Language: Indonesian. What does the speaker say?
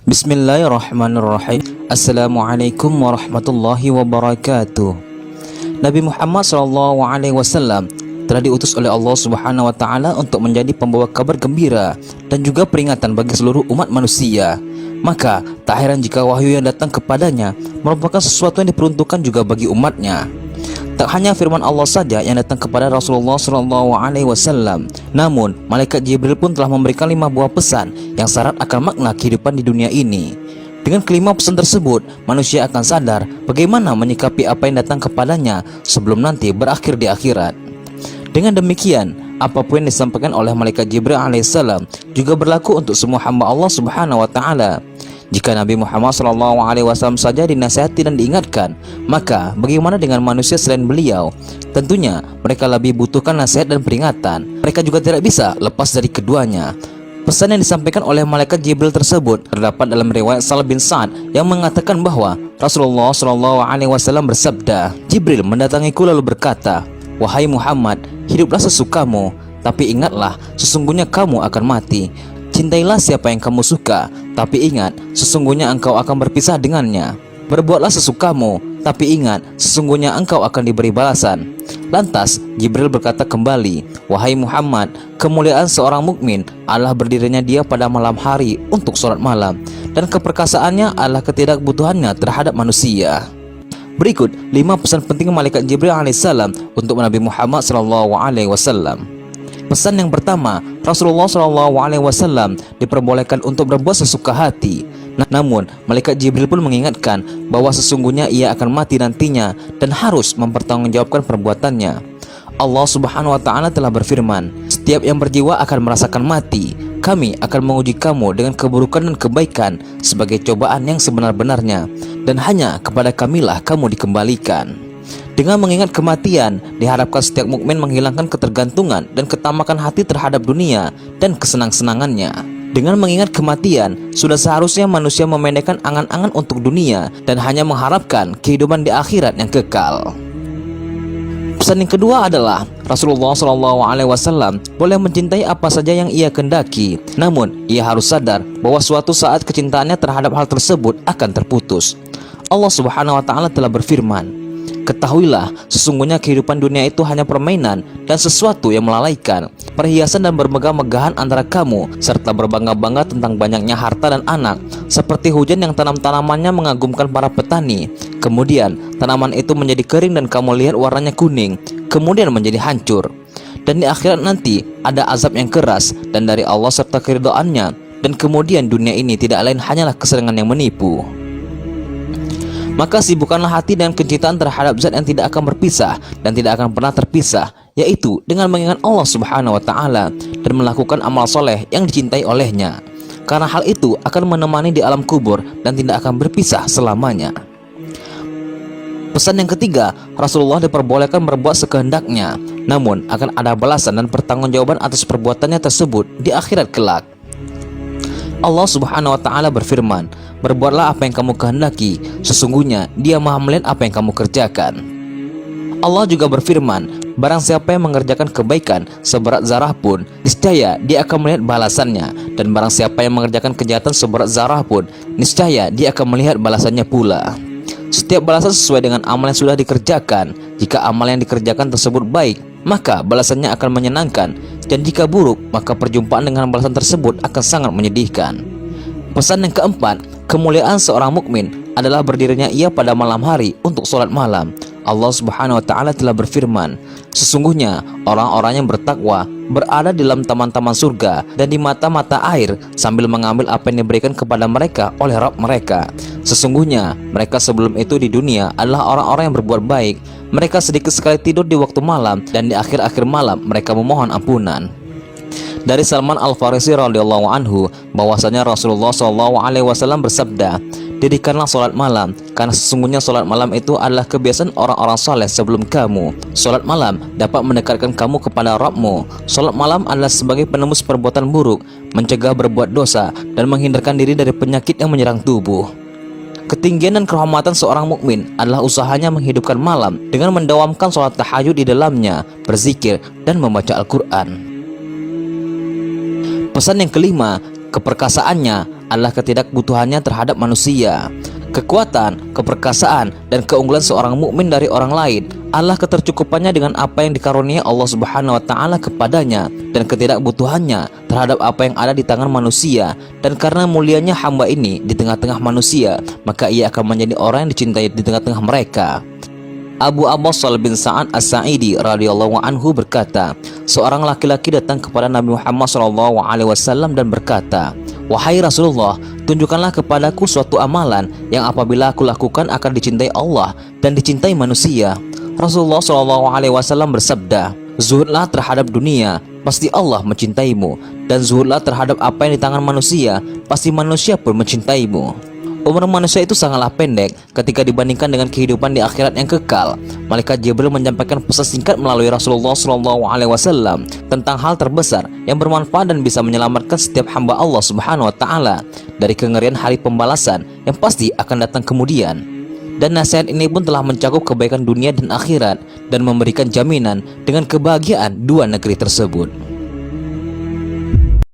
Bismillahirrahmanirrahim. Assalamualaikum warahmatullahi wabarakatuh. Nabi Muhammad SAW telah diutus oleh Allah Subhanahu wa Ta'ala untuk menjadi pembawa kabar gembira dan juga peringatan bagi seluruh umat manusia. Maka tak heran jika wahyu yang datang kepadanya merupakan sesuatu yang diperuntukkan juga bagi umatnya. Tak hanya firman Allah saja yang datang kepada Rasulullah SAW, namun malaikat Jibril pun telah memberikan 5 buah pesan yang syarat akan makna kehidupan di dunia ini. Dengan kelima pesan tersebut, manusia akan sadar bagaimana menyikapi apa yang datang kepadanya sebelum nanti berakhir di akhirat. Dengan demikian, apapun yang disampaikan oleh malaikat Jibril alaihissalam juga berlaku untuk semua hamba Allah Subhanahu wa Ta'ala. Jika Nabi Muhammad SAW saja dinasihati dan diingatkan, maka bagaimana dengan manusia selain beliau? Tentunya mereka lebih butuhkan nasihat dan peringatan. Mereka juga tidak bisa lepas dari keduanya. Pesan yang disampaikan oleh malaikat Jibril tersebut terdapat dalam riwayat Sahl bin Sa'ad yang mengatakan bahwa Rasulullah SAW bersabda, Jibril mendatangiku lalu berkata, "Wahai Muhammad, hiduplah sesukamu, tapi ingatlah sesungguhnya kamu akan mati. Cintailah siapa yang kamu suka, tapi ingat sesungguhnya engkau akan berpisah dengannya. Berbuatlah sesukamu, tapi ingat sesungguhnya engkau akan diberi balasan." Lantas Jibril berkata kembali, "Wahai Muhammad, kemuliaan seorang mukmin adalah berdirinya dia pada malam hari untuk sholat malam, dan keperkasaannya adalah ketidakbutuhannya terhadap manusia." Berikut 5 pesan penting malaikat Jibril alaihissalam untuk Nabi Muhammad SAW. Pesan yang pertama, Rasulullah SAW diperbolehkan untuk berbuat sesuka hati. Namun, malaikat Jibril pun mengingatkan bahwa sesungguhnya ia akan mati nantinya dan harus mempertanggungjawabkan perbuatannya. Allah Subhanahu wa Ta'ala telah berfirman, "Setiap yang berjiwa akan merasakan mati. Kami akan menguji kamu dengan keburukan dan kebaikan sebagai cobaan yang sebenar-benarnya, dan hanya kepada Kamilah kamu dikembalikan." Dengan mengingat kematian, diharapkan setiap mukmin menghilangkan ketergantungan dan ketamakan hati terhadap dunia dan kesenang-senangannya. Dengan mengingat kematian, sudah seharusnya manusia memendekkan angan-angan untuk dunia dan hanya mengharapkan kehidupan di akhirat yang kekal. Pesan yang kedua adalah Rasulullah SAW boleh mencintai apa saja yang ia kendaki, namun ia harus sadar bahwa suatu saat kecintaannya terhadap hal tersebut akan terputus. Allah Subhanahu wa Ta'ala telah berfirman, "Ketahuilah, sesungguhnya kehidupan dunia itu hanya permainan dan sesuatu yang melalaikan, perhiasan dan bermegah-megahan antara kamu, serta berbangga-bangga tentang banyaknya harta dan anak, seperti hujan yang tanam-tanamannya mengagumkan para petani. Kemudian tanaman itu menjadi kering dan kamu lihat warnanya kuning, kemudian menjadi hancur. Dan di akhirat nanti ada azab yang keras dan dari Allah serta keridhaannya, dan kemudian dunia ini tidak lain hanyalah kesenangan yang menipu. Maka sibukkanlah hati dengan kecintaan terhadap zat yang tidak akan berpisah dan tidak akan pernah terpisah, yaitu dengan mengingat Allah Subhanahu wa Ta'ala dan melakukan amal soleh yang dicintai olehnya. Karena hal itu akan menemani di alam kubur dan tidak akan berpisah selamanya. Pesan yang ketiga, Rasulullah diperbolehkan berbuat sekehendaknya, namun akan ada balasan dan pertanggungjawaban atas perbuatannya tersebut di akhirat kelak. Allah Subhanahu wa Ta'ala berfirman, "Berbuatlah apa yang kamu kehendaki, sesungguhnya Dia Maha melihat apa yang kamu kerjakan." Allah juga berfirman, "Barang siapa yang mengerjakan kebaikan seberat zarah pun, niscaya dia akan melihat balasannya, dan barang siapa yang mengerjakan kejahatan seberat zarah pun, niscaya dia akan melihat balasannya pula." Setiap balasan sesuai dengan amal yang sudah dikerjakan. Jika amal yang dikerjakan tersebut baik, maka balasannya akan menyenangkan, dan jika buruk, maka perjumpaan dengan balasan tersebut akan sangat menyedihkan. Pesan yang keempat, kemuliaan seorang mukmin adalah berdirinya ia pada malam hari untuk sholat malam. Allah Subhanahu wa Ta'ala telah berfirman, "Sesungguhnya orang-orang yang bertakwa berada di dalam taman-taman surga dan di mata-mata air sambil mengambil apa yang diberikan kepada mereka oleh Rabb mereka. Sesungguhnya mereka sebelum itu di dunia adalah orang-orang yang berbuat baik. Mereka sedikit sekali tidur di waktu malam, dan di akhir-akhir malam mereka memohon ampunan." Dari Salman Al-Farisi radhiyallahu anhu bahwasanya Rasulullah SAW bersabda, "Dirikanlah sholat malam, karena sesungguhnya sholat malam itu adalah kebiasaan orang-orang saleh sebelum kamu. Sholat malam dapat mendekatkan kamu kepada Rabbmu. Sholat malam adalah sebagai penembus perbuatan buruk, mencegah berbuat dosa, dan menghindarkan diri dari penyakit yang menyerang tubuh." Ketinggian dan kehormatan seorang mukmin adalah usahanya menghidupkan malam dengan mendawamkan sholat tahajud di dalamnya, berzikir, dan membaca Al-Quran. Pesan yang kelima, keperkasaannya adalah ketidakbutuhannya terhadap manusia. Kekuatan, keperkasaan, dan keunggulan seorang mukmin dari orang lain adalah ketercukupannya dengan apa yang dikaruniai Allah Subhanahu wa taala kepadanya dan ketidakbutuhannya terhadap apa yang ada di tangan manusia. Dan karena mulianya hamba ini di tengah-tengah manusia, maka ia akan menjadi orang yang dicintai di tengah-tengah mereka. Abu Abbassal bin Sa'ad As-Sa'idi radhiyallahu anhu berkata, seorang laki-laki datang kepada Nabi Muhammad SAW dan berkata, "Wahai Rasulullah, tunjukkanlah kepadaku suatu amalan yang apabila aku lakukan akan dicintai Allah dan dicintai manusia." Rasulullah SAW bersabda, "Zuhudlah terhadap dunia, pasti Allah mencintaimu, dan zuhudlah terhadap apa yang di tangan manusia, pasti manusia pun mencintaimu." Umur manusia itu sangatlah pendek ketika dibandingkan dengan kehidupan di akhirat yang kekal. Malaikat Jibril menyampaikan pesan singkat melalui Rasulullah SAW tentang hal terbesar yang bermanfaat dan bisa menyelamatkan setiap hamba Allah Subhanahu wa taala dari kengerian hari pembalasan yang pasti akan datang kemudian. Dan nasihat ini pun telah mencakup kebaikan dunia dan akhirat dan memberikan jaminan dengan kebahagiaan dua negeri tersebut.